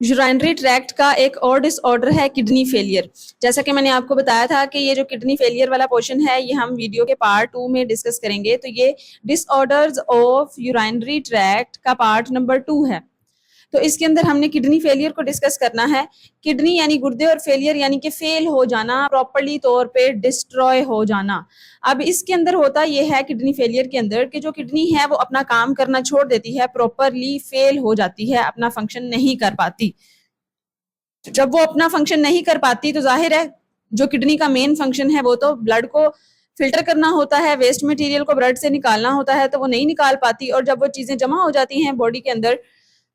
Urinary tract का एक और डिसऑर्डर है किडनी फेलियर। जैसा कि मैंने आपको बताया था कि ये जो किडनी फेलियर वाला पोर्शन है ये हम वीडियो के पार्ट 2 में डिस्कस करेंगे। तो ये डिसऑर्डर्स ऑफ यूराइनरी ट्रैक्ट का पार्ट नंबर 2 है। तो इसके अंदर हमने किडनी फेलियर को डिस्कस करना है। किडनी यानी गुर्दे और फेलियर यानी कि फेल हो जाना, प्रॉपर्ली तौर पे डिस्ट्रॉय हो जाना। अब इसके अंदर होता यह है किडनी फेलियर के अंदर कि जो किडनी है वो अपना काम करना छोड़ देती है, प्रॉपरली फेल हो जाती है, अपना फंक्शन नहीं कर पाती। जब वो अपना फंक्शन नहीं कर पाती तो जाहिर है जो किडनी का मेन फंक्शन है वो तो ब्लड को फिल्टर करना होता है, वेस्ट मटेरियल को ब्लड से निकालना होता है, तो वो नहीं निकाल पाती और जब वो चीजें जमा हो जाती हैं बॉडी के अंदर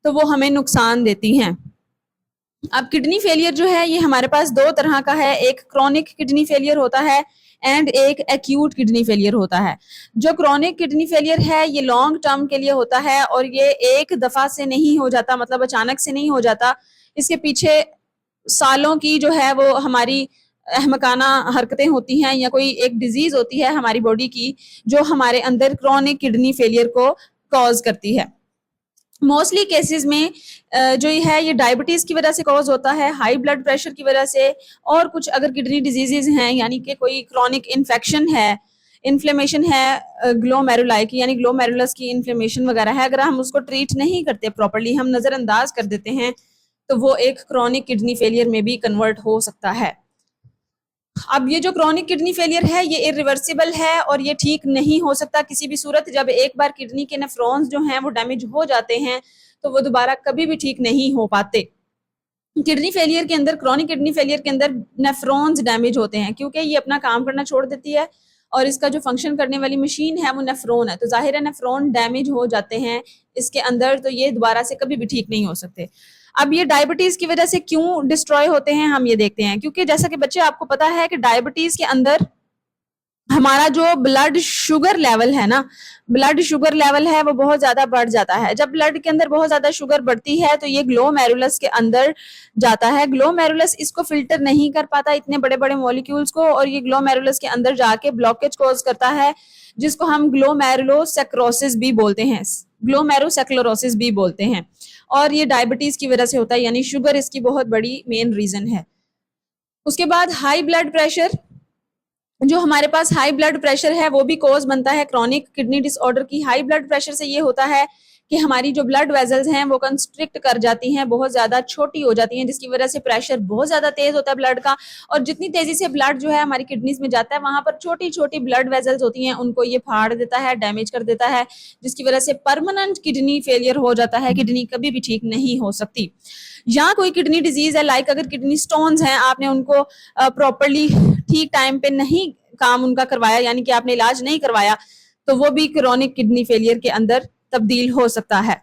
तो वो हमें नुकसान देती हैं। अब किडनी फेलियर जो है ये हमारे पास दो तरह का है, एक क्रॉनिक किडनी फेलियर होता है एंड एक एक्यूट किडनी फेलियर होता है। जो क्रॉनिक किडनी फेलियर है ये लॉन्ग टर्म के लिए होता है और ये एक दफा से नहीं हो जाता, मतलब अचानक से नहीं हो जाता। इसके पीछे सालों की जो है वो हमारी अहमकाना हरकतें होती हैं या कोई एक डिजीज होती है हमारी बॉडी की जो हमारे अंदर क्रॉनिक किडनी फेलियर को कॉज करती है। मोस्टली केसेस में जो ये है ये डायबिटीज की वजह से कॉज होता है, हाई ब्लड प्रेशर की वजह से, और कुछ अगर किडनी डिजीजेज हैं यानी कि कोई क्रॉनिक इन्फेक्शन है, इन्फ्लेमेशन है ग्लोमेरुलाई की यानी ग्लोमेरुलस की इन्फ्लेमेशन वगैरह है, अगर हम उसको ट्रीट नहीं करते प्रॉपरली, हम नजरअंदाज कर देते हैं तो वो एक क्रॉनिक किडनी फेलियर में भी कन्वर्ट हो सकता है। अब ये जो क्रॉनिक किडनी फेलियर है ये इरिवर्सिबल है और ये ठीक नहीं हो सकता किसी भी सूरत। जब एक बार किडनी के नेफ्रॉन्स जो हैं वो डैमेज हो जाते हैं तो वो दोबारा कभी भी ठीक नहीं हो पाते। किडनी फेलियर के अंदर, क्रॉनिक किडनी फेलियर के अंदर नेफ्रॉन्स डैमेज होते हैं क्योंकि ये अपना काम करना छोड़ देती है और इसका जो फंक्शन करने वाली मशीन है वो नेफ्रॉन है, तो जाहिर है नेफ्रॉन डैमेज हो जाते हैं इसके अंदर, तो ये दोबारा से कभी भी ठीक नहीं हो सकते। अब ये डायबिटीज की वजह से क्यों डिस्ट्रॉय होते हैं हम ये देखते हैं, क्योंकि जैसा कि बच्चे आपको पता है कि डायबिटीज के अंदर हमारा जो ब्लड शुगर लेवल है ना, ब्लड शुगर लेवल है वो बहुत ज्यादा बढ़ जाता है। जब ब्लड के अंदर बहुत ज्यादा शुगर बढ़ती है तो ये ग्लोमेरुलस के अंदर जाता है, ग्लोमेरुलस इसको फिल्टर नहीं कर पाता इतने बड़े बड़े मॉलिक्यूल्स को और ये ग्लोमेरुलस के अंदर जाके ब्लॉकेज कॉज करता है जिसको हम ग्लोमेरुलोसेक्रोसिस भी बोलते हैं, ग्लोमेरुलोसेक्लोरोसिस भी बोलते हैं, और ये डायबिटीज की वजह से होता है यानी शुगर इसकी बहुत बड़ी मेन रीजन है। उसके बाद हाई ब्लड प्रेशर, जो हमारे पास हाई ब्लड प्रेशर है वो भी कॉज बनता है क्रॉनिक किडनी डिसऑर्डर की। हाई ब्लड प्रेशर से ये होता है कि हमारी जो ब्लड वेजल्स हैं वो कंस्ट्रिक्ट कर जाती हैं, बहुत ज्यादा छोटी हो जाती हैं, जिसकी वजह से प्रेशर बहुत ज्यादा तेज होता है ब्लड का, और जितनी तेजी से ब्लड जो है हमारी किडनीज में जाता है वहां पर छोटी छोटी ब्लड वेजल्स होती हैं उनको ये फाड़ देता है, डैमेज कर देता है, जिसकी वजह से परमानेंट किडनी फेलियर हो जाता है, किडनी कभी भी ठीक नहीं हो सकती। या कोई किडनी डिजीज है, लाइक अगर किडनी स्टोन्स हैं, आपने उनको प्रॉपरली ठीक टाइम पे नहीं काम उनका करवाया यानी कि आपने इलाज नहीं करवाया तो वो भी क्रोनिक किडनी फेलियर के अंदर तब्दील हो सकता है।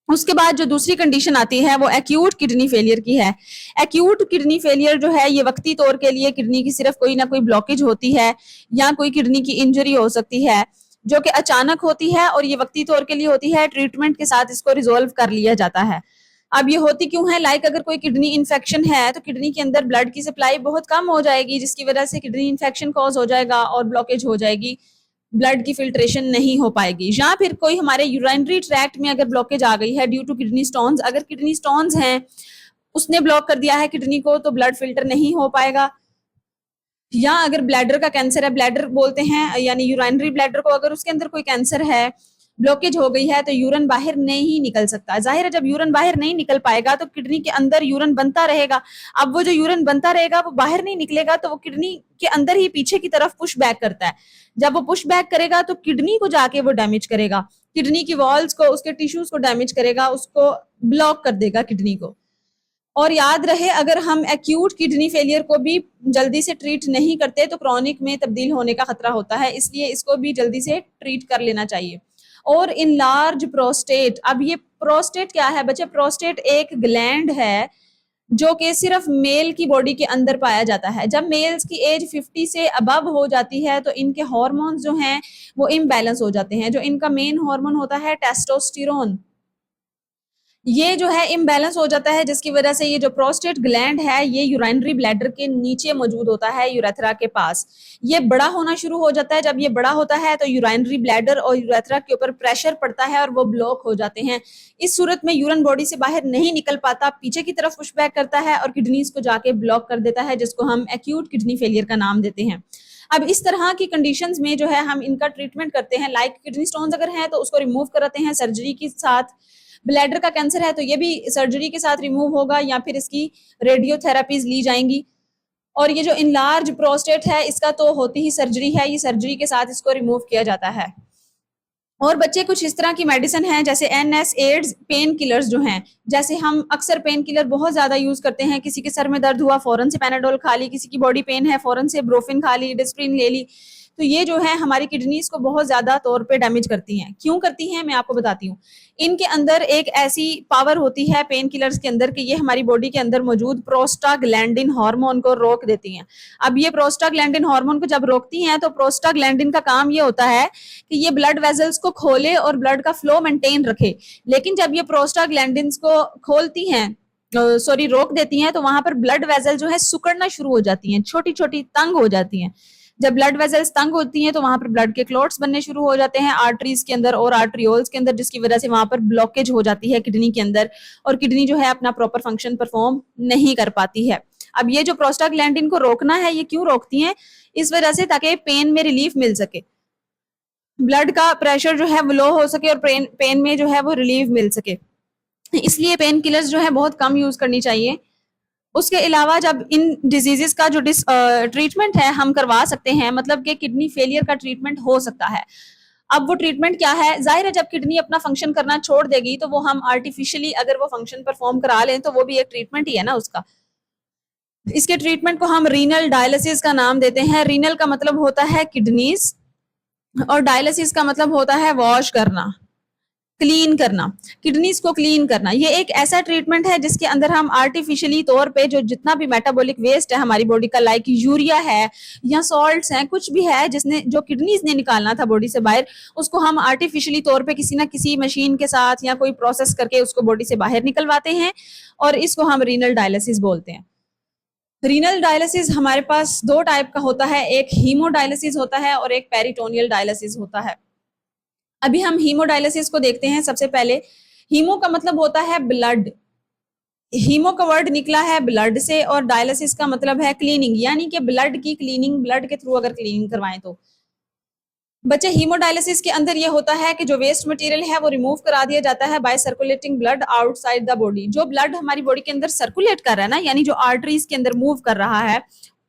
उसके बाद जो दूसरी कंडीशन आती है वो एक्यूट किडनी फेलियर की है। एक्यूट किडनी फेलियर जो है ये वक्ती तौर के लिए किडनी की सिर्फ कोई ना कोई ब्लॉकेज होती है या कोई किडनी की इंजरी हो सकती है जो कि अचानक होती है और ये वक्ती तौर के लिए होती है, ट्रीटमेंट के साथ इसको रिजोल्व कर लिया जाता है। अब ये होती क्यों है, लाइक अगर कोई किडनी इन्फेक्शन है तो किडनी के अंदर ब्लड की सप्लाई बहुत कम हो जाएगी जिसकी वजह से किडनी इन्फेक्शन कॉज हो जाएगा और ब्लॉकेज हो जाएगी, ब्लड की फिल्ट्रेशन नहीं हो पाएगी। या फिर कोई हमारे यूराइनरी ट्रैक्ट में अगर ब्लॉकेज आ गई है ड्यू टू किडनी स्टोन्स, अगर किडनी स्टोन्स हैं उसने ब्लॉक कर दिया है किडनी को तो ब्लड फिल्टर नहीं हो पाएगा। या अगर ब्लैडर का कैंसर है, ब्लैडर बोलते हैं यानी यूराइनरी ब्लैडर को, अगर उसके अंदर कोई कैंसर है, ब्लॉकेज हो गई है तो यूरन बाहर नहीं निकल सकता। जाहिर है जब यूरन बाहर नहीं निकल पाएगा तो किडनी के अंदर यूरन बनता रहेगा। अब वो जो यूरन बनता रहेगा वो बाहर नहीं निकलेगा तो वो किडनी के अंदर ही पीछे की तरफ पुश बैक करता है। जब वो पुश बैक करेगा तो किडनी को जाके वो डैमेज करेगा, किडनी की वॉल्स को, उसके टिश्यूज को डैमेज करेगा, उसको ब्लॉक कर देगा किडनी को। और याद रहे अगर हम एक्यूट किडनी फेलियर को भी जल्दी से ट्रीट नहीं करते तो क्रॉनिक में तब्दील होने का खतरा होता है, इसलिए इसको भी जल्दी से ट्रीट कर लेना चाहिए। और इन लार्ज प्रोस्टेट, अब ये प्रोस्टेट क्या है बच्चे, प्रोस्टेट एक ग्लैंड है जो कि सिर्फ मेल की बॉडी के अंदर पाया जाता है। जब मेल्स की एज 50 से अबव हो जाती है तो इनके हार्मोन्स जो हैं वो इम्बैलेंस हो जाते हैं। जो इनका मेन हार्मोन होता है टेस्टोस्टेरोन, ये जो है इम्बैलेंस हो जाता है, जिसकी वजह से ये जो प्रोस्टेट ग्लैंड है ये यूराइनरी ब्लैडर के नीचे मौजूद होता है, यूरेथ्रा के पास। ये बड़ा होना शुरू हो जाता है। जब ये बड़ा होता है तो यूराइनरी ब्लैडर और यूरेथ्रा के ऊपर प्रेशर पड़ता है और वो ब्लॉक हो जाते हैं। इस सूरत में यूरिन बॉडी से बाहर नहीं निकल पाता, पीछे की तरफ पुश बैक करता है और किडनीज को जाके ब्लॉक कर देता है, जिसको हम एक्यूट किडनी फेलियर का नाम देते हैं। अब इस तरह की कंडीशंस में जो है हम इनका ट्रीटमेंट करते हैं। लाइक किडनी स्टोन्स अगर हैं तो उसको रिमूव कराते हैं सर्जरी के साथ। ब्लैडर का कैंसर है तो ये भी सर्जरी के साथ रिमूव होगा या फिर इसकी रेडियोथेरापीज ली जाएंगी। और ये जो इनलार्ज प्रोस्टेट है इसका तो होती ही सर्जरी है, ये सर्जरी के साथ इसको रिमूव किया जाता है। और बच्चे कुछ इस तरह की मेडिसिन है जैसे NSAIDs पेन किलर्स जो हैं, जैसे हम अक्सर पेन किलर बहुत ज्यादा यूज करते हैं। किसी के सर में दर्द हुआ फौरन से पैनाडोल खा ली, किसी की बॉडी पेन है फौरन से ब्रोफिन खा ली, डिस्प्रिन ले ली। तो ये जो है हमारी किडनीज को बहुत ज्यादा तौर पे डैमेज करती हैं। क्यों करती हैं मैं आपको बताती हूँ। इनके अंदर एक ऐसी पावर होती है पेन किलर्स के अंदर कि ये हमारी बॉडी के अंदर मौजूद प्रोस्टाग्लैंडिन हार्मोन को रोक देती हैं। अब ये प्रोस्टाग्लैंडिन हार्मोन को जब रोकती हैं तो प्रोस्टाग्लैंडिन का काम ये होता है कि ये ब्लड वेजल्स को खोले और ब्लड का फ्लो मेंटेन रखे। लेकिन जब ये प्रोस्टाग्लैंडिन को खोलती हैं, रोक देती हैं, तो वहां पर ब्लड वेजल जो है सिकुड़ना शुरू हो जाती हैं, छोटी छोटी तंग हो जाती हैं। जब ब्लड वेजल्स तंग होती हैं तो वहां पर ब्लड के क्लॉट्स बनने शुरू हो जाते हैं आर्टरीज के अंदर और आर्टरियोल्स के अंदर, जिसकी वजह से वहां पर ब्लॉकेज हो जाती है किडनी के अंदर और किडनी जो है अपना प्रॉपर फंक्शन परफॉर्म नहीं कर पाती है। अब ये जो प्रोस्टाग्लैंडिन को रोकना है, ये क्यों रोकती हैं? इस वजह से ताकि पेन में रिलीफ मिल सके, ब्लड का प्रेशर जो है वो लो हो सके और पेन में जो है वो रिलीफ मिल सके। इसलिए पेन किलर्स जो है बहुत कम यूज करनी चाहिए। उसके अलावा जब इन डिजीजेस का जो ट्रीटमेंट है हम करवा सकते हैं, मतलब कि किडनी फेलियर का ट्रीटमेंट हो सकता है। अब वो ट्रीटमेंट क्या है? जाहिर है जब किडनी अपना फंक्शन करना छोड़ देगी तो वो हम आर्टिफिशियली अगर वो फंक्शन परफॉर्म करा लें तो वो भी एक ट्रीटमेंट ही है ना उसका। इसके ट्रीटमेंट को हम रीनल डायलिसिस का नाम देते हैं। रीनल का मतलब होता है किडनीज और डायलिसिस का मतलब होता है वॉश करना, क्लीन करना, किडनीज को क्लीन करना। ये एक ऐसा ट्रीटमेंट है जिसके अंदर हम आर्टिफिशियली तौर पे जो जितना भी मेटाबॉलिक वेस्ट है हमारी बॉडी का, लाइक यूरिया है या सॉल्ट्स हैं, कुछ भी है जिसने जो किडनीज ने निकालना था बॉडी से बाहर, उसको हम आर्टिफिशियली तौर पे किसी ना किसी मशीन के साथ या कोई प्रोसेस करके उसको बॉडी से बाहर निकलवाते हैं और इसको हम रीनल डायलिसिस बोलते हैं। रीनल डायलिसिस हमारे पास दो टाइप का होता है, एक हीमोडायलिसिस होता है और एक पेरिटोनियल डायलिसिस होता है। अभी हम हीमोडायलिसिस को देखते हैं। सबसे पहले हीमो का मतलब होता है ब्लड, हीमो का वर्ड निकला है ब्लड से और डायलिसिस का मतलब है क्लीनिंग, यानी कि ब्लड की क्लीनिंग, ब्लड के थ्रू अगर क्लीनिंग करवाएं तो। बच्चे हीमोडायलिसिस के अंदर ये होता है कि जो वेस्ट मटेरियल है वो रिमूव करा दिया जाता है by circulating blood outside the body. जो ब्लड हमारी बॉडी के अंदर सर्कुलेट कर रहा है ना, यानी जो आर्टरीज के अंदर मूव कर रहा है,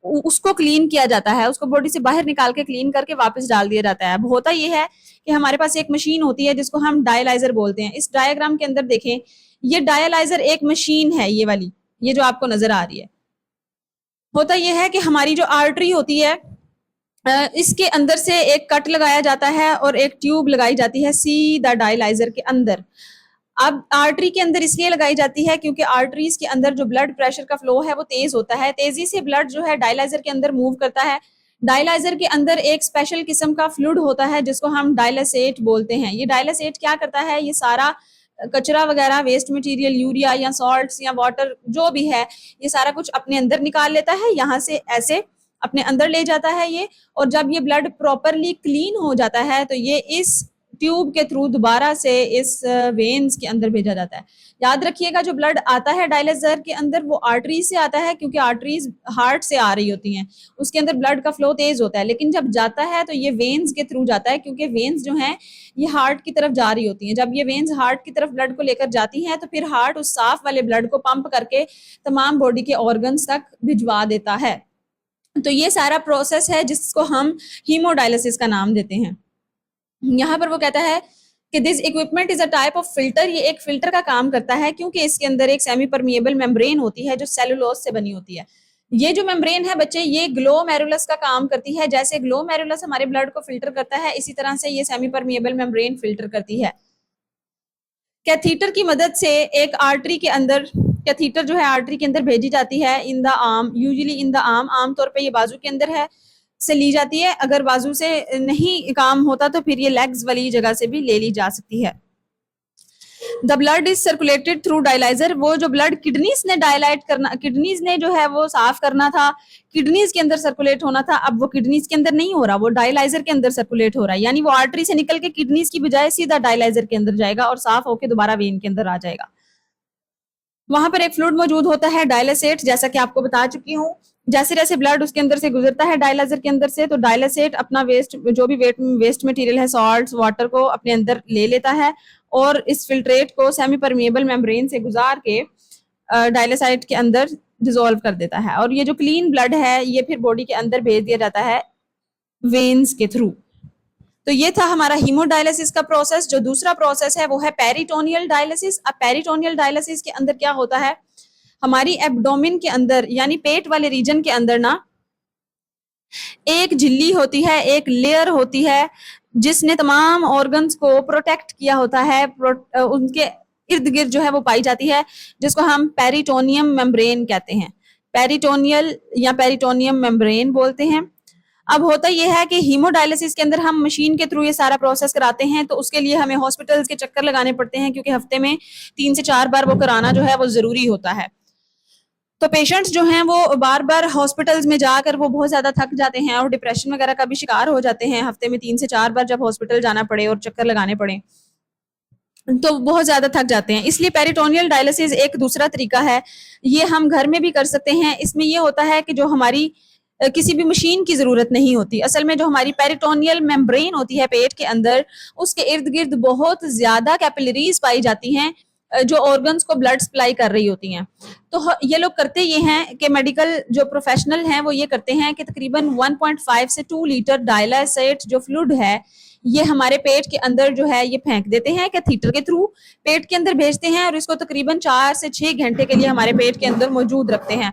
उसको क्लीन किया जाता है, उसको बॉडी से बाहर निकाल के क्लीन करके वापस डाल दिया जाता है। अब होता यह है कि हमारे पास एक मशीन होती है जिसको हम डायलाइजर बोलते हैं। इस डायग्राम के अंदर देखें, ये डायलाइजर एक मशीन है, ये वाली, ये जो आपको नजर आ रही है। होता यह है कि हमारी जो आर्टरी होती है इसके अंदर से एक कट लगाया जाता है और एक ट्यूब लगाई जाती है सीधा डायलाइजर के अंदर। अब आर्टरी के अंदर इसलिए लगाई जाती है क्योंकि आर्टरीज के अंदर जो ब्लड प्रेशर का फ्लो है वो तेज होता है, तेजी से ब्लड जो है डायलाइजर के अंदर मूव करता है। डायलाइजर के अंदर एक स्पेशल किस्म का फ्लूइड होता है जिसको हम डायलासेट बोलते हैं। ये डायलासेट क्या करता है? ये सारा कचरा वगैरह, वेस्ट मटेरियल, यूरिया या सॉल्ट्स या वाटर जो भी है, ये सारा कुछ अपने अंदर निकाल लेता है, यहाँ से ऐसे अपने अंदर ले जाता है ये। और जब ये ब्लड प्रॉपरली क्लीन हो जाता है तो ये इस ट्यूब के थ्रू दोबारा से इस वेन्स के अंदर भेजा जाता है। याद रखिएगा जो ब्लड आता है डायलिसिस के अंदर वो आर्टरी से आता है, क्योंकि आर्टरीज हार्ट से आ रही होती हैं, उसके अंदर ब्लड का फ्लो तेज होता है। लेकिन जब जाता है तो ये वेन्स के थ्रू जाता है, क्योंकि वेन्स जो हैं ये हार्ट की तरफ जा रही होती हैं। जब ये वेन्स हार्ट की तरफ ब्लड को लेकर जाती हैं तो फिर हार्ट उस साफ वाले ब्लड को पंप करके तमाम बॉडी के ऑर्गन्स तक भिजवा देता है। तो ये सारा प्रोसेस है जिसको हम हीमोडायलिसिस का नाम देते हैं। यहाँ पर वो कहता है कि this equipment is a type of filter, ये एक फिल्टर का काम करता है क्योंकि इसके अंदर एक सेमी परमिएबल मेम्ब्रेन होती है जो सेलुलोज से बनी होती है। ये जो मेम्ब्रेन है बच्चे, ये ग्लोमेरुलस का काम करती है। जैसे ग्लोमेरुलस हमारे ब्लड को फिल्टर करता है, इसी तरह से ये सेमी परमिएबल मेम्ब्रेन फिल्टर करती है। कैथीटर की मदद से एक आर्टरी के अंदर, कैथीटर जो है आर्टरी के अंदर भेजी जाती है in the arm, usually in the arm, आमतौर पे ये बाजू के अंदर है से ली जाती है। अगर बाजू से नहीं काम होता तो फिर ये लेग्स वाली जगह से भी ले ली जा सकती है। The blood is circulated through dialyser, वो जो ब्लड किडनीज ने डायलाइट करना, किडनीज ने जो है वो साफ करना था, किडनीज के अंदर सर्कुलेट होना था, अब वो किडनीज के अंदर नहीं हो रहा, वो डायलाइजर के अंदर सर्कुलेट हो रहा है, यानी वो आर्टरी से निकल के किडनीज की बजाय सीधा डायलाइजर के अंदर जाएगा और साफ होके दोबारा वेन के अंदर आ जाएगा। वहां पर एक फ्लूइड मौजूद होता है डायलासेट, जैसा कि आपको बता चुकी हूँ। जैसे जैसे ब्लड उसके अंदर से गुजरता है डायलाइजर के अंदर से, तो डायलासेट अपना वेस्ट, जो भी वेस्ट मटेरियल है, सॉल्ट्स, वाटर को अपने अंदर ले लेता है और इस फिल्ट्रेट को सेमी परमिएबल मेम्ब्रेन से गुजार के डायलासाइट के अंदर डिसॉल्व कर देता है, और ये जो क्लीन ब्लड है ये फिर बॉडी के अंदर भेज दिया जाता है वेन्स के थ्रू। तो ये था हमारा हीमोडायलिसिस का प्रोसेस। जो दूसरा प्रोसेस है वो है पेरिटोनियल डायलिसिस। अब पेरिटोनियल डायलिसिस के अंदर क्या होता है, हमारी एब्डोमेन के अंदर यानी पेट वाले रीजन के अंदर ना एक झिल्ली होती है, एक लेयर होती है जिसने तमाम ऑर्गन्स को प्रोटेक्ट किया होता है, उनके इर्द गिर्द जो है वो पाई जाती है, जिसको हम पेरिटोनियम मेम्ब्रेन कहते हैं, पेरिटोनियल या पेरिटोनियम मेम्ब्रेन बोलते हैं। अब होता यह है कि हीमोडायलिसिस के अंदर हम मशीन के थ्रू ये सारा प्रोसेस कराते हैं, तो उसके लिए हमें हॉस्पिटल्स के चक्कर लगाने पड़ते हैं, क्योंकि हफ्ते में 3 से 4 बार वो कराना जो है वो जरूरी होता है। तो पेशेंट्स जो हैं वो बार बार हॉस्पिटल्स में जाकर वो बहुत ज्यादा थक जाते हैं और डिप्रेशन वगैरह का भी शिकार हो जाते हैं। हफ्ते में 3 से 4 बार जब हॉस्पिटल जाना पड़े और चक्कर लगाने पड़े तो बहुत ज्यादा थक जाते हैं। इसलिए पेरिटोनियल डायलिसिस एक दूसरा तरीका है, ये हम घर में भी कर सकते हैं। इसमें ये होता है कि जो हमारी किसी भी मशीन की जरूरत नहीं होती, असल में जो हमारी पेरिटोनियल मेम्ब्रेन होती है पेट के अंदर, उसके इर्द गिर्द बहुत ज्यादा कैपिलरीज पाई जाती हैं जो ऑर्गन्स को ब्लड सप्लाई कर रही होती हैं। तो ये लोग करते ये हैं कि मेडिकल जो प्रोफेशनल हैं वो ये करते हैं कि तकरीबन 1.5 से 2 लीटर डायलासेट जो फ्लूइड है ये हमारे पेट के अंदर जो है ये फेंक देते हैं कैथीटर के थ्रू, पेट के अंदर भेजते हैं और इसको तकरीबन 4 से 6 घंटे के लिए हमारे पेट के अंदर मौजूद रखते हैं।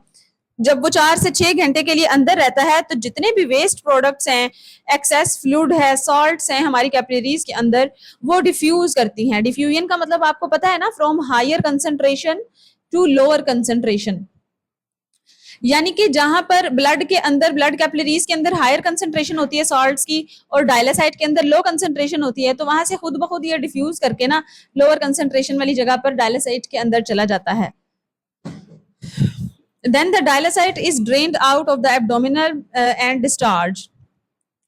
जब वो 4 से 6 घंटे के लिए अंदर रहता है तो जितने भी वेस्ट प्रोडक्ट्स हैं, एक्सेस फ्लूइड है, सॉल्ट्स हैं हमारी कैपिलरीज के अंदर, वो डिफ्यूज करती हैं। डिफ्यूजन का मतलब आपको पता है ना, from higher concentration to lower concentration, यानी कि जहां पर ब्लड के अंदर, ब्लड कैपिलरीज के अंदर हायर कंसंट्रेशन होती है सॉल्ट्स की और डायलासाइट के अंदर लो कंसंट्रेशन होती है, तो वहां से खुद ब खुद ये डिफ्यूज करके ना लोअर कंसंट्रेशन वाली जगह पर डायलासाइट के अंदर चला जाता है। Then the dialysate is drained out of the abdominal and discharged.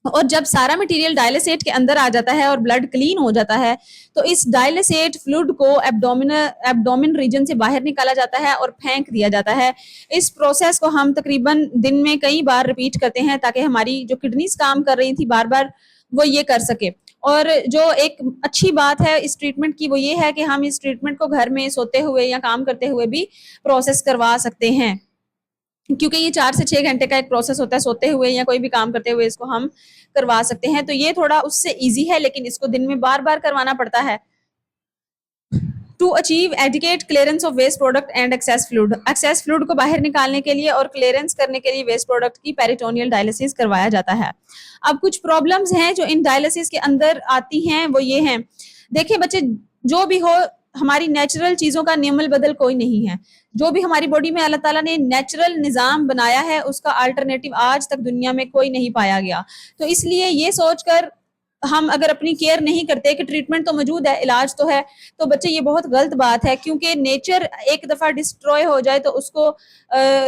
और जब सारा मटेरियल डायलिसेट के अंदर आ जाता है और ब्लड क्लीन हो जाता है तो इस डायलिसेट फ्लूइड को एब्डोमिन रीजन से बाहर निकाला जाता है और फेंक दिया जाता है। इस प्रोसेस को हम तकरीबन दिन में कई बार रिपीट करते हैं ताकि हमारी जो किडनीज काम कर रही थी बार बार वो ये कर सके। और जो एक अच्छी बात है इस ट्रीटमेंट की वो ये है कि हम इस ट्रीटमेंट को घर में सोते हुए या काम करते हुए भी प्रोसेस करवा सकते हैं, क्योंकि ये 4 से 6 घंटे का एक प्रोसेस होता है, सोते हुए या कोई भी काम करते हुए इसको हम करवा सकते हैं। तो ये थोड़ा उससे इजी है, लेकिन इसको दिन में बार बार करवाना पड़ता है। To achieve adequate clearance of waste product and excess fluid, excess fluid को बाहर निकालने के लिए और क्लियरेंस करने के लिए वेस्ट प्रोडक्ट की पेरिटोनियल डायलिसिस करवाया जाता है। अब कुछ प्रॉब्लम्स हैं जो इन डायलिसिस के अंदर आती हैं, वो ये हैं। देखिए बच्चे, जो भी हो, हमारी नेचुरल चीजों का नियमल बदल कोई नहीं है। जो भी हमारी बॉडी में अल्लाह ताला ने नेचुरल निजाम बनाया है उसका अल्टरनेटिव आज तक दुनिया में कोई नहीं पाया गया। तो इसलिए ये सोचकर हम अगर अपनी केयर नहीं करते कि ट्रीटमेंट तो मौजूद है, इलाज तो है, तो बच्चे ये बहुत गलत बात है, क्योंकि नेचर एक दफा डिस्ट्रॉय हो जाए तो उसको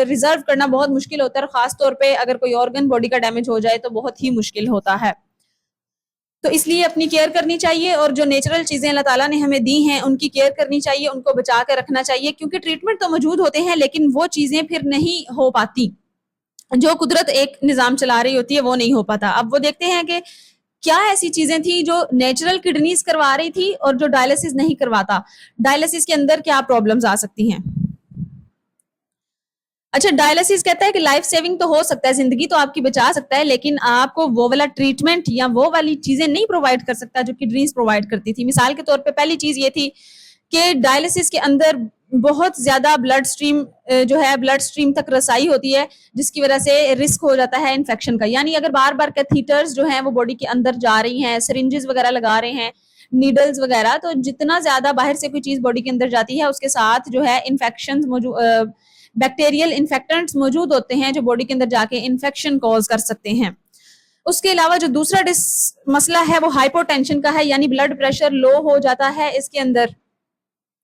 रिजर्व करना बहुत मुश्किल होता है, और खास तौर पे अगर कोई ऑर्गन बॉडी का डैमेज हो जाए तो बहुत ही मुश्किल होता है। तो इसलिए अपनी केयर करनी चाहिए और जो नेचुरल चीजें अल्लाह ताला ने हमें दी हैं उनकी केयर करनी चाहिए, उनको बचा के रखना चाहिए, क्योंकि ट्रीटमेंट तो मौजूद होते हैं लेकिन वो चीजें फिर नहीं हो पाती। जो कुदरत एक निजाम चला रही होती है वो नहीं हो पाता। अब वो देखते हैं कि क्या ऐसी चीजें थी जो नेचुरल किडनीज करवा रही थी और जो डायलिसिस नहीं करवाता, डायलिसिस के अंदर क्या प्रॉब्लम्स आ सकती हैं। अच्छा, डायलिसिस कहता है कि लाइफ सेविंग तो हो सकता है, जिंदगी तो आपकी बचा सकता है, लेकिन आपको वो वाला ट्रीटमेंट या वो वाली चीजें नहीं प्रोवाइड कर सकता जो किडनीज प्रोवाइड करती थी। मिसाल के तौर पे पहली चीज ये थी कि डायलिसिस के अंदर बहुत ज्यादा ब्लड स्ट्रीम जो है ब्लड स्ट्रीम तक रसाई होती है, जिसकी वजह से रिस्क हो जाता है इन्फेक्शन का। यानी अगर बार बार कैथीटर्स जो हैं वो बॉडी के अंदर जा रही हैं, सिरिंजेस वगैरह लगा रहे हैं, नीडल्स वगैरह, तो जितना ज्यादा बाहर से कोई चीज बॉडी के अंदर जाती है उसके साथ जो है इन्फेक्शन मौजूद, बैक्टीरियल इन्फेक्टेंट्स मौजूद होते हैं जो बॉडी के अंदर जाके इन्फेक्शन कॉज कर सकते हैं। उसके अलावा जो दूसरा मसला है वो हाइपोटेंशन का है, यानी ब्लड प्रेशर लो हो जाता है इसके अंदर।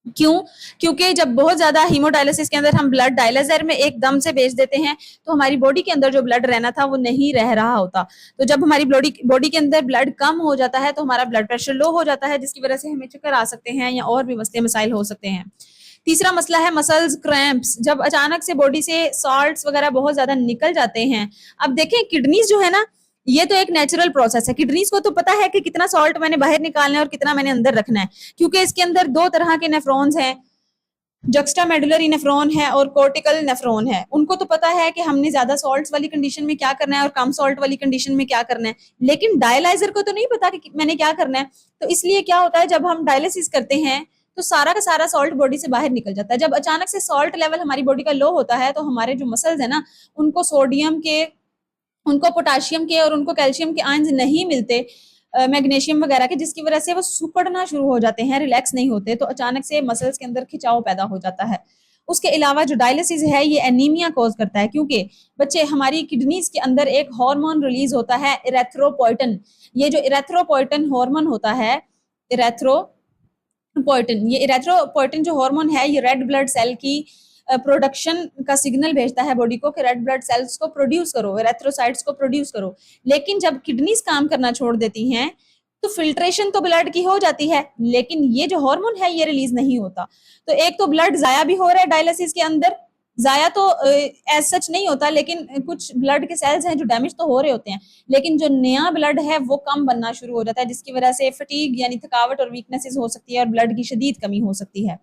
क्यों? क्योंकि जब बहुत ज्यादा हीमोडायलिसिस के अंदर हम ब्लड डायलाइजर में एकदम से भेज देते हैं तो हमारी बॉडी के अंदर जो ब्लड रहना था वो नहीं रह रहा होता। तो जब हमारी बॉडी के अंदर ब्लड कम हो जाता है तो हमारा ब्लड प्रेशर लो हो जाता है, जिसकी वजह से हमें चक्कर आ सकते हैं या और भी मसले मसाइल हो सकते हैं। तीसरा मसला है मसल्स क्रैम्प्स, जब अचानक से बॉडी से सॉल्ट्स वगैरह बहुत ज्यादा निकल जाते हैं। अब देखें किडनीज जो है ना, ये तो एक नेचुरल प्रोसेस है। किडनीज को तो पता है कि कितना सॉल्ट मैंने बाहर निकालना है और कितना मैंने अंदर रखना है, क्योंकि इसके अंदर दो तरह के नेफ्रॉन्स हैं, जक्स्टामेडुलरी नेफ्रॉन है और कोर्टिकल नेफ्रॉन है। उनको तो पता है कि हमने ज्यादा सॉल्ट वाली कंडीशन में क्या करना है और कम सॉल्ट वाली कंडीशन में क्या करना है, लेकिन डायलाइजर को तो नहीं पता कि मैंने क्या करना है। तो इसलिए क्या होता है, जब हम डायलिसिस करते हैं तो सारा का सारा सॉल्ट बॉडी से बाहर निकल जाता है। जब अचानक से सॉल्ट लेवल हमारी बॉडी का लो होता है तो हमारे जो मसल्स है ना, उनको सोडियम के, उनको पोटाशियम के और उनको कैल्शियम के आयंस नहीं मिलते, मैग्नीशियम वगैरह के, जिसकी वजह से वो सिकुड़ना शुरू हो जाते हैं, रिलैक्स नहीं होते, तो अचानक से मसल्स के अंदर खिंचाव पैदा हो जाता है। उसके अलावा जो डायलिसिस है ये एनीमिया कॉज करता है, क्योंकि बच्चे हमारी किडनीज के अंदर एक हार्मोन रिलीज होता है इरेथ्रोपोइटिन। ये जो इरेथ्रोपोइटिन हार्मोन होता है, ये इरेथ्रोपोइटिन जो हार्मोन है ये रेड ब्लड सेल की प्रोडक्शन का सिग्नल भेजता है बॉडी को कि रेड ब्लड सेल्स को प्रोड्यूस करो, एरेथ्रोसाइट्स को प्रोड्यूस करो। लेकिन जब किडनीज काम करना छोड़ देती हैं तो फिल्ट्रेशन तो ब्लड की हो जाती है, लेकिन ये जो हार्मोन है ये रिलीज नहीं होता। तो एक तो ब्लड जाया भी हो रहा है डायलिसिस के अंदर, जाया तो एज सच नहीं होता, लेकिन कुछ ब्लड के सेल्स हैं जो डैमेज तो हो रहे होते हैं, लेकिन जो नया ब्लड है वो कम बनना शुरू हो जाता है, जिसकी वजह से फटीग यानी थकावट और वीकनेसेस हो सकती है और ब्लड की शदीद कमी हो सकती है।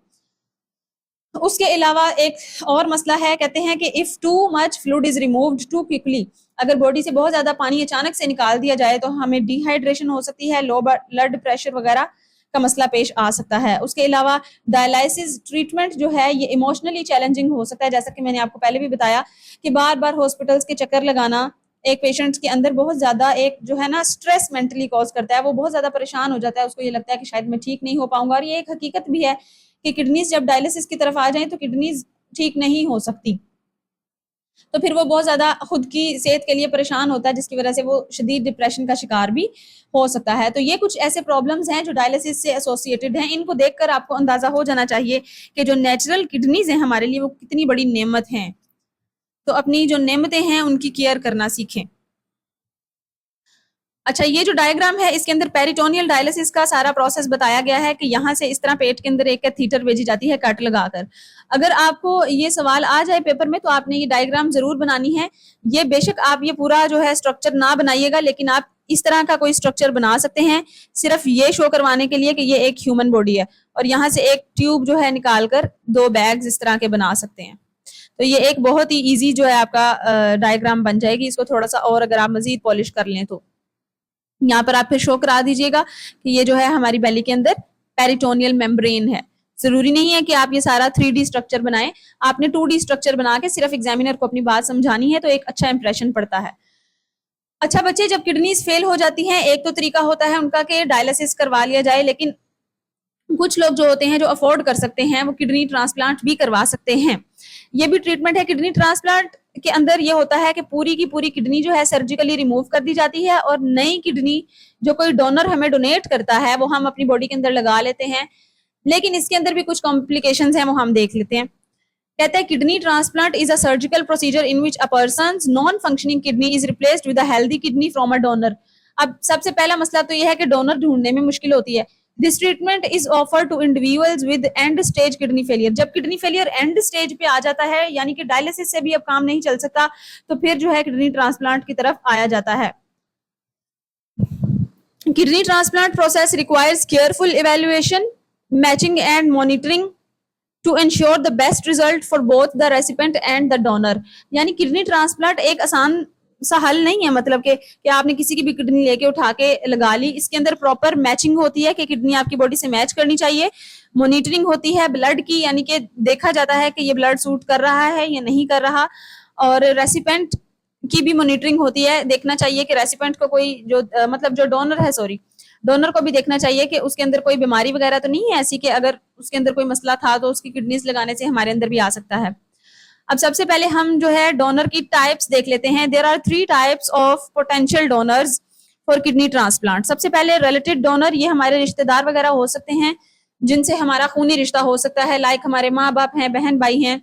उसके अलावा एक और मसला है, कहते हैं कि if too much fluid is removed too quickly, अगर बॉडी से बहुत ज्यादा पानी अचानक से निकाल दिया जाए तो हमें डिहाइड्रेशन हो सकती है, लो ब्लड प्रेशर वगैरह का मसला पेश आ सकता है। उसके अलावा डायलिसिस ट्रीटमेंट जो है ये इमोशनली चैलेंजिंग हो सकता है, जैसा कि मैंने आपको पहले भी बताया कि बार बार हॉस्पिटल्स के चक्कर लगाना एक पेशेंट्स के अंदर बहुत ज्यादा एक जो है ना स्ट्रेस मेंटली कॉज करता है, वो बहुत ज्यादा परेशान हो जाता है, उसको ये लगता है कि शायद मैं ठीक नहीं हो पाऊंगा। और ये एक हकीकत भी है कि किडनीज जब डायलिसिस की तरफ आ जाए तो किडनीज ठीक नहीं हो सकती, तो फिर वो बहुत ज्यादा खुद की सेहत के लिए परेशान होता है, जिसकी वजह से वो शदीद डिप्रेशन का शिकार भी हो सकता है। तो ये कुछ ऐसे प्रॉब्लम्स हैं जो डायलिसिस से एसोसिएटेड हैं। इनको देखकर आपको अंदाजा हो जाना चाहिए कि जो नेचुरल किडनीज हैं हमारे लिए वो कितनी बड़ी नेमत हैं। तो अपनी जो नेमतें हैं उनकी केयर करना सीखें। अच्छा, ये जो डायग्राम है इसके अंदर पेरिटोनियल डायलिसिस का सारा प्रोसेस बताया गया है कि यहाँ से इस तरह पेट के अंदर एक कैथीटर भेजी जाती है कट लगाकर। अगर आपको ये सवाल आ जाए पेपर में तो आपने ये डायग्राम जरूर बनानी है। ये बेशक आप ये पूरा जो है स्ट्रक्चर ना बनाइएगा, लेकिन आप इस तरह का कोई स्ट्रक्चर बना सकते हैं सिर्फ ये शो करवाने के लिए कि ये एक ह्यूमन बॉडी है, और यहाँ से एक ट्यूब जो है निकाल कर दो बैग्स इस तरह के बना सकते हैं। तो ये एक बहुत ही ईजी जो है आपका डायग्राम बन जाएगी। इसको थोड़ा सा और अगर आप मजीद पॉलिश कर लें तो यहाँ पर आप फिर शो करा दीजिएगा कि ये जो है हमारी बेली के अंदर पेरिटोनियल मेम्ब्रेन है। जरूरी नहीं है कि आप ये सारा 3D स्ट्रक्चर बनाएं, आपने 2D स्ट्रक्चर बना के सिर्फ एग्जामिनर को अपनी बात समझानी है तो एक अच्छा इंप्रेशन पड़ता है। अच्छा बच्चे, जब किडनीज फेल हो जाती हैं एक तो तरीका होता है उनका कि डायलिसिस करवा लिया जाए, लेकिन कुछ लोग जो होते हैं जो अफोर्ड कर सकते हैं वो किडनी ट्रांसप्लांट भी करवा सकते हैं। ये भी ट्रीटमेंट है। किडनी ट्रांसप्लांट के अंदर ये होता है कि पूरी की पूरी किडनी जो है सर्जिकली रिमूव कर दी जाती है और नई किडनी जो कोई डोनर हमें डोनेट करता है वो हम अपनी बॉडी के अंदर लगा लेते हैं। लेकिन इसके अंदर भी कुछ कॉम्प्लिकेशंस हैं, वो हम देख लेते हैं। कहते हैं kidney transplant is a surgical procedure in which a persons non functioning kidney is replaced with a healthy kidney from a donor. अब सबसे पहला मसला तो यह है कि डोनर ढूंढने में मुश्किल होती है। This treatment is offered to individuals with end stage kidney failure. जब किडनी फेलियर एंड स्टेज पे आ जाता है, यानी कि डायलिसिस से भी अब काम नहीं चल सकता, तो फिर जो है किडनी ट्रांसप्लांट की तरफ आया जाता है। Kidney transplant process requires careful evaluation, matching and monitoring to ensure the best result for both the recipient and the donor. यानी किडनी ट्रांसप्लांट एक आसान सा हल नहीं है, मतलब कि आपने किसी की भी किडनी लेके उठा के लगा ली। इसके अंदर प्रॉपर मैचिंग होती है कि किडनी आपकी बॉडी से मैच करनी चाहिए, मॉनिटरिंग होती है ब्लड की, यानी कि देखा जाता है कि ये ब्लड सूट कर रहा है या नहीं कर रहा, और रेसिपेंट की भी मॉनिटरिंग होती है। देखना चाहिए कि रेसिपेंट को कोई जो मतलब जो डोनर है, सॉरी, डोनर को भी देखना चाहिए कि उसके अंदर कोई बीमारी वगैरह तो नहीं है ऐसी कि अगर उसके अंदर कोई मसला था तो उसकी किडनीज लगाने से हमारे अंदर भी आ सकता है। अब सबसे पहले हम जो है डोनर की टाइप्स देख लेते हैं। There are 3 types of potential donors for kidney transplant. सबसे पहले रिलेटेड डोनर, ये हमारे रिश्तेदार वगैरह हो सकते हैं जिनसे हमारा खूनी रिश्ता हो सकता है, लाइक हमारे माँ बाप हैं, बहन भाई हैं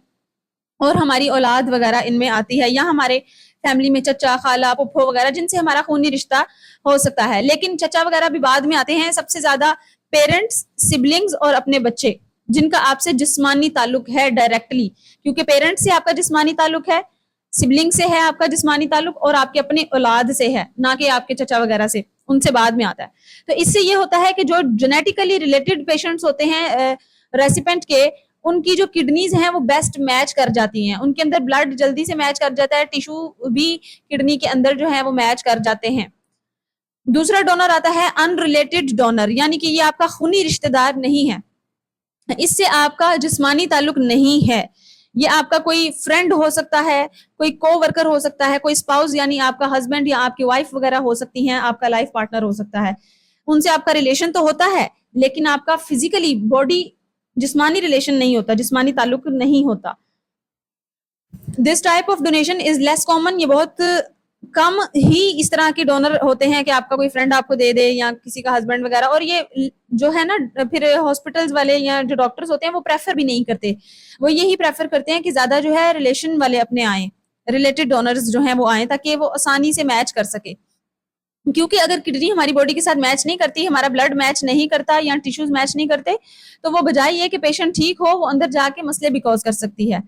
और हमारी औलाद वगैरह इनमें आती है, या हमारे फैमिली में चचा, खाला, फुफ्फो वगैरह जिनसे हमारा खूनी रिश्ता हो सकता है। लेकिन चचा वगैरह भी बाद में आते हैं। सबसे ज्यादा पेरेंट्स, सिबलिंग्स और अपने बच्चे, जिनका आपसे जिस्मानी ताल्लुक है डायरेक्टली, क्योंकि पेरेंट्स से आपका जिस्मानी ताल्लुक है, सिबलिंग से है आपका जिस्मानी ताल्लुक, और आपके अपने औलाद से है, ना कि आपके चचा वगैरह से, उनसे बाद में आता है। तो इससे ये होता है कि जो जेनेटिकली रिलेटेड पेशेंट्स होते हैं रेसिपेंट के, उनकी जो किडनीज हैं वो बेस्ट मैच कर जाती हैं, उनके अंदर ब्लड जल्दी से मैच कर जाता है, टिश्यू भी किडनी के अंदर जो है वो मैच कर जाते हैं। दूसरा डोनर आता है अनरिलेटेड डोनर, यानी कि ये आपका खूनी रिश्तेदार नहीं है, इससे आपका जिस्मानी ताल्लुक नहीं है। ये आपका कोई फ्रेंड हो सकता है, कोई को-वर्कर हो सकता है, कोई स्पाउस यानी आपका हस्बैंड या आपकी वाइफ वगैरह हो सकती हैं, आपका लाइफ पार्टनर हो सकता है। उनसे आपका रिलेशन तो होता है, लेकिन आपका फिजिकली बॉडी जिस्मानी रिलेशन नहीं होता, जिस्मानी ताल्लुक नहीं होता। This type of donation is less common, ये बहुत कम ही इस तरह के डोनर होते हैं कि आपका कोई फ्रेंड आपको दे दे या किसी का हस्बैंड वगैरह। और ये जो है ना, फिर हॉस्पिटल्स वाले या जो डॉक्टर्स होते हैं वो प्रेफर भी नहीं करते, वो यही प्रेफर करते हैं कि ज्यादा जो है रिलेशन वाले अपने आए, रिलेटेड डोनर्स जो हैं वो आए, ताकि वो आसानी से मैच कर सके। क्योंकि अगर किडनी हमारी बॉडी के साथ मैच नहीं करती, हमारा ब्लड मैच नहीं करता या टिश्यूज मैच नहीं करते, तो वो बजाय ये कि पेशेंट ठीक हो, वो अंदर जाके मसले भी कॉज कर सकती है।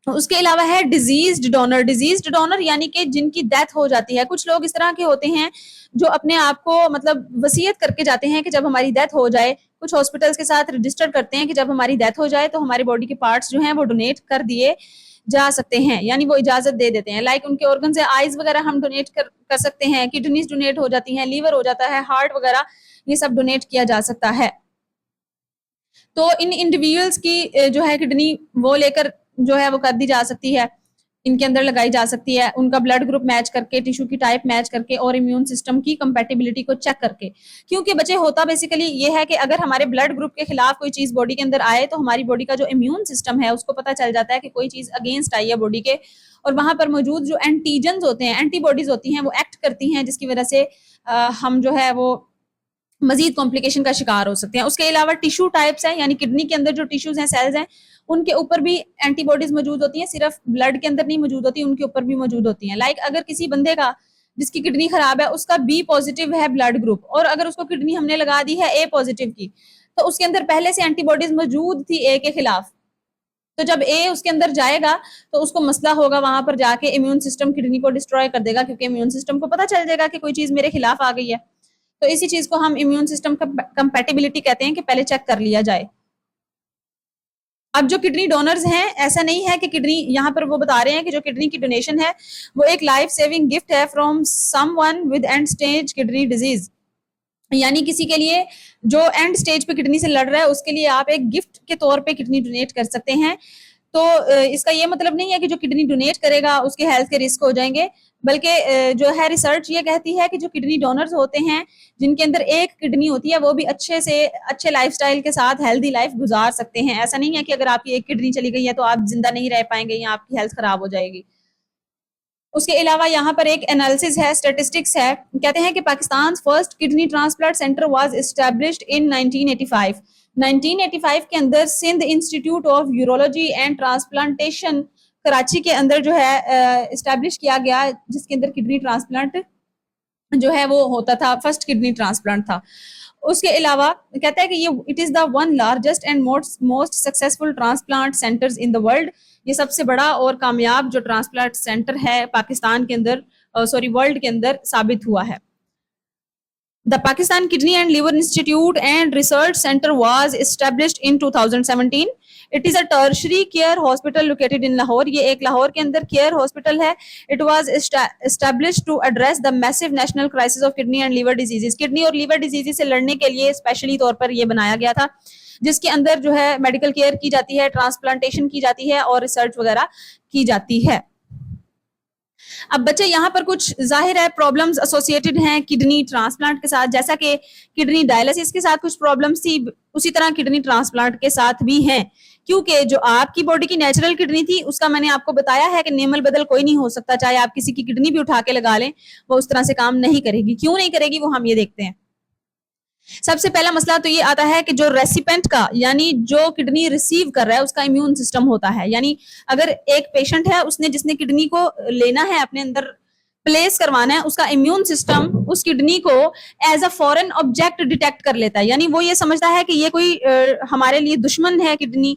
उसके अलावा है डिजीज्ड डोनर। डिजीज्ड डोनर यानी कि जिनकी डेथ हो जाती है। कुछ लोग इस तरह के होते हैं जो अपने आप को मतलब वसीयत करके जाते हैं कि जब हमारी डेथ हो जाए, कुछ हॉस्पिटल्स के साथ रजिस्टर करते हैं कि जब हमारी डेथ हो जाए तो हमारी बॉडी के पार्ट्स जो हैं वो डोनेट कर दिए जा सकते हैं, यानी वो इजाजत दे देते हैं। लाइक उनके ऑर्गन से आईज वगैरह हम डोनेट कर सकते हैं, किडनीज डोनेट हो जाती हैं, लीवर हो जाता है, हार्ट वगैरह ये सब डोनेट किया जा सकता है। तो इन इंडिविजुअल्स की जो है किडनी वो लेकर जो है वो कर दी जा सकती है, इनके अंदर लगाई जा सकती है, उनका ब्लड ग्रुप मैच करके, टिश्यू की टाइप मैच करके और इम्यून सिस्टम की कंपैटिबिलिटी को चेक करके। क्योंकि बच्चे होता बेसिकली ये है कि अगर हमारे ब्लड ग्रुप के खिलाफ कोई चीज बॉडी के अंदर आए तो हमारी बॉडी का जो इम्यून सिस्टम है उसको पता चल जाता है कि कोई चीज अगेंस्ट आई है बॉडी के, और वहां पर मौजूद जो एंटीजन्स होते हैं, एंटीबॉडीज होती हैं, वो एक्ट करती हैं, जिसकी वजह से हम जो है वो मजीद कॉम्प्लिकेशन का शिकार हो सकते हैं। उसके अलावा टिश्यू टाइप्स हैं, यानी किडनी के अंदर जो टिश्यूज हैं, सेल्स हैं, उनके ऊपर भी एंटीबॉडीज मौजूद होती हैं, सिर्फ ब्लड के अंदर नहीं मौजूद होती, उनके ऊपर भी मौजूद होती हैं। लाइक अगर किसी बंदे का जिसकी किडनी खराब है उसका बी पॉजिटिव है ब्लड ग्रुप, और अगर उसको किडनी हमने लगा दी है ए पॉजिटिव की, तो उसके अंदर पहले से एंटीबॉडीज मौजूद थी ए के खिलाफ, तो जब ए उसके अंदर जाएगा तो उसको मसला होगा, वहां पर जाके इम्यून सिस्टम किडनी को डिस्ट्रॉय कर देगा, क्योंकि इम्यून सिस्टम को पता चल जाएगा कि कोई चीज मेरे खिलाफ आ गई है। तो इसी चीज को हम इम्यून सिस्टम कंपैटिबिलिटी कहते हैं कि पहले चेक कर लिया जाए। अब जो किडनी डोनर्स हैं, ऐसा नहीं है कि किडनी, यहाँ पर वो बता रहे हैं कि जो किडनी की डोनेशन है वो एक लाइफ सेविंग गिफ्ट है from someone with end stage kidney disease, यानी किसी के लिए जो एंड स्टेज पे किडनी से लड़ रहा है उसके लिए आप एक गिफ्ट के तौर पे किडनी डोनेट कर सकते हैं। तो इसका ये मतलब नहीं है कि जो किडनी डोनेट करेगा उसके हेल्थ के रिस्क हो जाएंगे, बल्कि जो है रिसर्च ये कहती है कि जो किडनी डोनर्स होते हैं जिनके अंदर एक किडनी होती है वो भी अच्छे लाइफस्टाइल के साथ हेल्दी लाइफ गुजार सकते हैं। ऐसा नहीं है कि अगर आपकी एक किडनी चली गई है तो आप जिंदा नहीं रह पाएंगे या आपकी हेल्थ खराब हो जाएगी। उसके अलावा यहाँ पर एक एनालिसिस है, स्टेटिस्टिक्स है, कहते हैं कि Pakistan first kidney transplant centre was established in 1985। 1985 के अंदर Sindh Institute of Urology and Transplantation Karachi के अंदर जो है एस्टैब्लिश किया गया, जिसके अंदर किडनी ट्रांसप्लांट जो है वो होता था, फर्स्ट किडनी ट्रांसप्लांट था। उसके अलावा कहता है कि ये it is the one largest and most successful transplant centres in the world. ये सबसे बड़ा और कामयाब जो ट्रांसप्लांट सेंटर है पाकिस्तान के अंदर, वर्ल्ड के अंदर साबित हुआ है। The Pakistan Kidney and Liver Institute and Research Center was established in 2017. It is a tertiary care hospital located in Lahore. ये एक लाहौर के अंदर केयर हॉस्पिटल है। It was established to address the massive national crisis of kidney and liver diseases. Kidney और liver diseases से लड़ने के लिए स्पेशली तौर पर ये बनाया गया था, जिसके अंदर जो है मेडिकल केयर की जाती है, ट्रांसप्लांटेशन की जाती है और रिसर्च वगैरह की जाती है। अब बच्चे यहाँ पर कुछ जाहिर है प्रॉब्लम्स एसोसिएटेड हैं किडनी ट्रांसप्लांट के साथ, जैसा कि किडनी डायलिसिस के साथ कुछ प्रॉब्लम्स थी, उसी तरह किडनी ट्रांसप्लांट के साथ भी हैं। क्योंकि जो आपकी बॉडी की नेचुरल किडनी थी उसका मैंने आपको बताया है कि नेमल बदल कोई नहीं हो सकता, चाहे आप किसी की किडनी भी उठा के लगा लें वो उस तरह से काम नहीं करेगी। क्यों नहीं करेगी वो हम ये देखते हैं। सबसे पहला मसला तो ये आता है कि जो रेसिपेंट का यानी जो किडनी रिसीव कर रहा है उसका इम्यून सिस्टम होता है। यानी अगर एक पेशेंट है उसने जिसने किडनी को लेना है अपने अंदर प्लेस करवाना है, उसका इम्यून सिस्टम उस किडनी को as a foreign object detect कर लेता है। यानी वो ये समझता है कि ये कोई हमारे लिए दुश्मन है किडनी,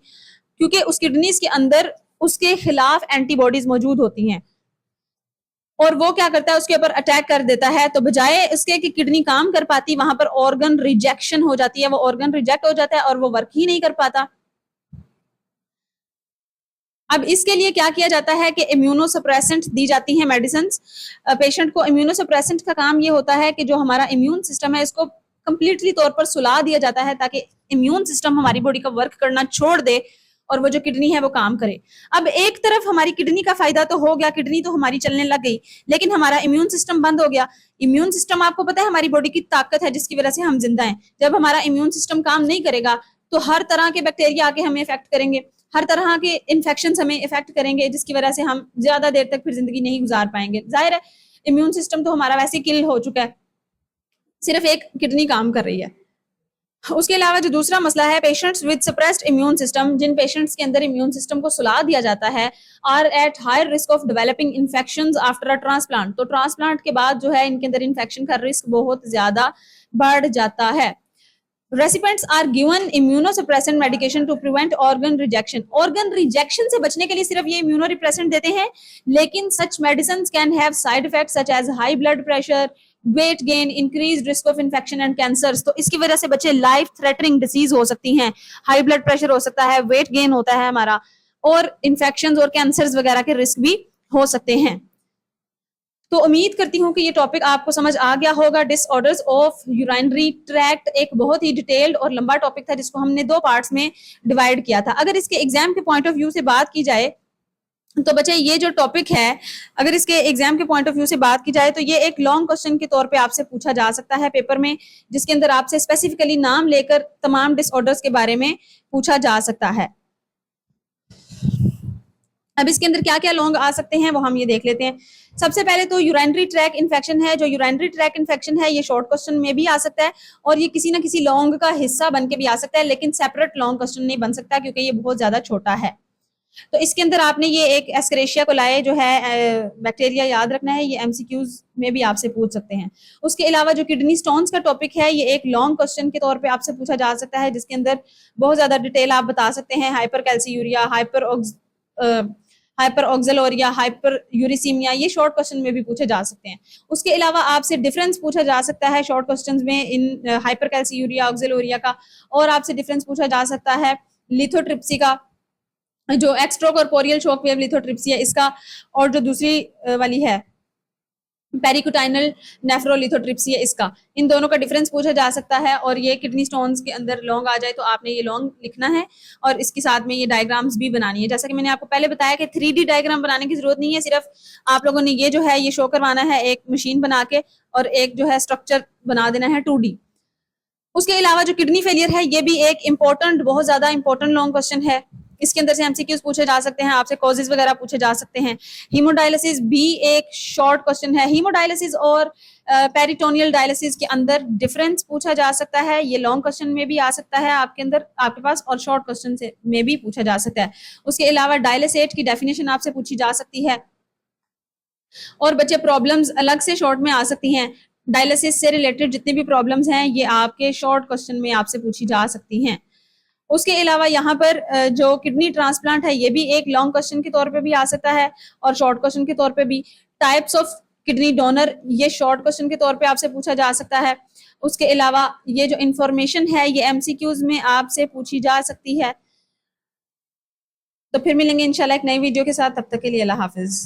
क्योंकि उस किडनीज के अंदर उसके खिलाफ एंटीबॉडीज मौजूद होती हैं और वो क्या करता है उसके ऊपर अटैक कर देता है। तो बजाय इसके कि किडनी काम कर पाती, वहां पर ऑर्गन रिजेक्शन हो जाती है, वो ऑर्गन रिजेक्ट हो जाता है और वो वर्क ही नहीं कर पाता। अब इसके लिए क्या किया जाता है कि इम्यूनोसप्रेसेंट दी जाती हैं मेडिसिन पेशेंट को। इम्यूनोसप्रेसेंट का काम ये होता है कि जो हमारा इम्यून सिस्टम है इसको कंप्लीटली तौर पर सुला दिया जाता है ताकि इम्यून सिस्टम हमारी बॉडी का वर्क करना छोड़ दे और वो जो किडनी है वो काम करे। अब एक तरफ हमारी किडनी का फायदा तो हो गया, किडनी तो हमारी चलने लग गई, लेकिन हमारा इम्यून सिस्टम बंद हो गया। इम्यून सिस्टम आपको पता है हमारी बॉडी की ताकत है जिसकी वजह से हम जिंदा हैं। जब हमारा इम्यून सिस्टम काम नहीं करेगा तो हर तरह के बैक्टीरिया आके हमें इफेक्ट करेंगे, हर तरह के इन्फेक्शन हमें इफेक्ट करेंगे, जिसकी वजह से हम ज्यादा देर तक फिर जिंदगी नहीं गुजार पाएंगे। जाहिर है इम्यून सिस्टम तो हमारा वैसे किल हो चुका है, सिर्फ एक किडनी काम कर रही है। उसके अलावा जो दूसरा मसला है patients with suppressed immune system, जिन पेशेंट्स के अंदर इम्यून सिस्टम को सुला दिया जाता है, are at higher risk of developing infections after a transplant. तो ट्रांसप्लांट के बाद जो है इनके अंदर इन्फेक्शन का रिस्क बहुत ज्यादा बढ़ जाता है। Recipients are given immunosuppressant medication to prevent organ rejection. Organ rejection से बचने के लिए सिर्फ ये इम्यूनोरिप्रेसेंट देते हैं, लेकिन such medicine can have side effect such as high blood pressure, weight gain, increase risk of infection and cancer. तो इसकी वजह से बच्चे लाइफ थ्रेटनिंग डिसीज हो सकती हैं, हाई ब्लड प्रेशर हो सकता है, वेट गेन होता है हमारा, और इन्फेक्शन और कैंसर वगैरह के रिस्क भी हो सकते हैं। तो उम्मीद करती हूँ कि ये टॉपिक आपको समझ आ गया होगा। डिसऑर्डर्स ऑफ यूराइनरी ट्रैक्ट एक बहुत ही डिटेल्ड और लंबा टॉपिक था जिसको हमने 2 पार्ट्स में डिवाइड किया था। अगर इसके एग्जाम के पॉइंट ऑफ व्यू से बात की जाए तो बच्चे ये जो टॉपिक है, अगर इसके एग्जाम के पॉइंट ऑफ व्यू से बात की जाए तो ये एक लॉन्ग क्वेश्चन के तौर पे आपसे पूछा जा सकता है पेपर में, जिसके अंदर आपसे स्पेसिफिकली नाम लेकर तमाम डिसऑर्डर्स के बारे में पूछा जा सकता है। अब इसके अंदर क्या क्या लॉन्ग आ सकते हैं वो हम ये देख लेते हैं। सबसे पहले तो यूराइनरी ट्रैक इन्फेक्शन है। जो यूराइनरी ट्रैक इन्फेक्शन है ये शॉर्ट क्वेश्चन में भी आ सकता है और ये किसी ना किसी लॉन्ग का हिस्सा बन के भी आ सकता है, लेकिन सेपरेट लॉन्ग क्वेश्चन नहीं बन सकता क्योंकि ये बहुत ज्यादा छोटा है। तो इसके अंदर आपने ये एक एस्करेशिया कोलाई जो है बैक्टीरिया याद रखना है, ये एमसीक्यूज में भी आपसे पूछ सकते हैं। उसके अलावा जो किडनी स्टोन्स का टॉपिक है ये एक लॉन्ग क्वेश्चन के तौर पे आपसे पूछा जा सकता है, जिसके अंदर बहुत ज्यादा डिटेल आप बता सकते हैं। हाइपर कैल्सीयूरिया, हाइपर ऑक्सलोरिया, हाइपर यूरिसीमिया, ये शॉर्ट क्वेश्चन में भी पूछे जा सकते हैं। उसके अलावा आपसे डिफरेंस पूछा जा सकता है शॉर्ट क्वेश्चंस में इन हाइपर कैल्सीयूरिया, ऑक्सलोरिया का, और आपसे डिफरेंस पूछा जा सकता है लिथोट्रिप्सी का, जो extra corporeal shock wave lithotripsy है इसका, और जो दूसरी वाली है पेरिकुटाइनल नेफ्रोलिथोट्रिप्सी है इसका। इन दोनों का डिफरेंस पूछा जा सकता है। और ये किडनी स्टोन्स के अंदर लॉन्ग आ जाए तो आपने ये लॉन्ग लिखना है और इसके साथ में ये डायग्राम्स भी बनानी है। जैसा कि मैंने आपको पहले बताया कि 3D डायग्राम बनाने की जरूरत नहीं है, सिर्फ आप लोगों ने ये जो है ये शो करवाना है एक मशीन बना के और एक जो है स्ट्रक्चर बना देना है 2D। उसके अलावा जो किडनी फेलियर है ये भी एक इम्पोर्टेंट, बहुत ज्यादा इंपॉर्टेंट लॉन्ग क्वेश्चन है। इसके अंदर से एमसीक्यूज पूछे जा सकते हैं, आपसे कॉजेज वगैरह पूछे जा सकते हैं। हीमोडायलिसिस भी एक शॉर्ट क्वेश्चन है। हीमोडायलिसिस और पेरिटोनियल डायलिसिस के अंदर डिफरेंस पूछा जा सकता है, ये लॉन्ग क्वेश्चन में भी आ सकता है आपके अंदर आपके पास, और शॉर्ट क्वेश्चन से में भी पूछा जा सकता है। उसके अलावा डायलिसेट की डेफिनेशन आपसे पूछी जा सकती है। और बच्चे प्रॉब्लम्स अलग से शॉर्ट में आ सकती हैं। डायलिसिस से रिलेटेड जितनी भी प्रॉब्लम्स हैं ये आपके शॉर्ट क्वेश्चन में आपसे पूछी जा सकती हैं। उसके अलावा यहाँ पर जो किडनी ट्रांसप्लांट है ये भी एक लॉन्ग क्वेश्चन के तौर पे भी आ सकता है और शॉर्ट क्वेश्चन के तौर पे भी। टाइप्स ऑफ किडनी डोनर ये शॉर्ट क्वेश्चन के तौर पे आपसे पूछा जा सकता है। उसके अलावा ये जो इंफॉर्मेशन है ये एमसीक्यूज में आपसे पूछी जा सकती है। तो फिर मिलेंगे इंशाल्लाह एक नई वीडियो के साथ, तब तक के लिए अल्लाह हाफिज।